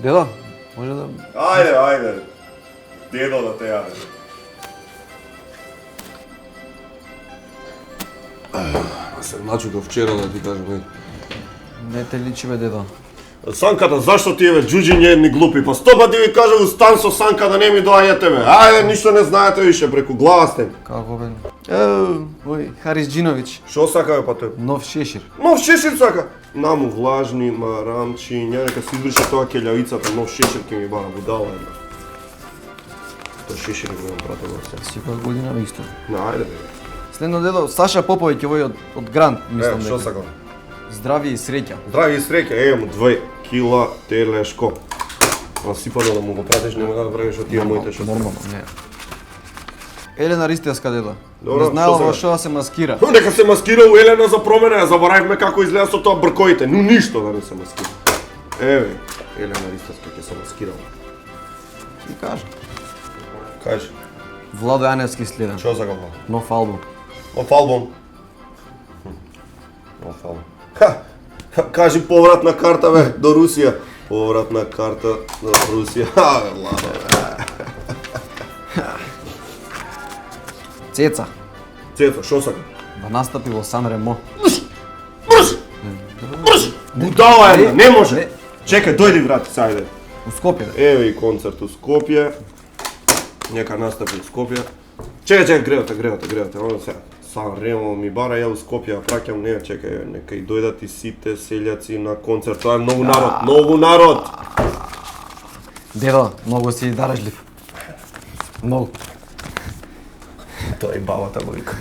Дедо, може да... Ајде. Дедо да те јаде. Се начудов вчера да ти кажам. Не те личи бе, дедо. Санката, зашто ти е бе џуџиња едни глупи? Па 100 пати ви кажав у стан со Санка да не ми доаѓате бе. Ајде, ништо не знаете више, преку глава сте. Како бе? Ој, Харис Џиновиќ, Шо сака бе па тој? нов шешир. Нов шешир сака. Наму влажни, марамчиња, нека се избрише тоа келјавицата, нов шешир ќе ми бара будала една. Тој шешир го имам пратено се. Секоја година исто. Ајде бе. Следно дедо, Саша Поповиќ овој од Грант, мислам Шо сака? Здрави и среќа. Здрави и среќа, имам 2 кила телешко. Насипано да му го пратиш, нема да правиш од тие моите шо. Нормално, не. Елена Ристевска, дедо. Добро, Не знаела што во сега? што да се маскира. Нека се маскира у Елена за промена, ја заборавивме како изгледа со тоа бркоите, но ништо да не се маскира. Еве, Елена Ристевска ќе се маскирала. Ти кажа. Кажи, Владо Јаневски следен. што за гава? Нов албум. Нов албум. Нов албум. Кажи повратна карта бе до Русија. Повратна карта до Русија. Бе, ладно бе. Цеца. Цецо, шо сака? Да настапи во Сан Ремо. Будала една, не може. Не. Чекај, дојди врати, сајде. У Скопје, да. Еве и концерт у Скопје. Нека настапи у Скопје. Чекај, гревате. Оно сега. Сан Ремо ми бара, ја у Скопје ја праќам, не, чекај, нека и дојдат и сите селјаци на концерт. Тоа е многу народ. Дедо, многу си дарежлив. Многу. Тоа и бабата му вика.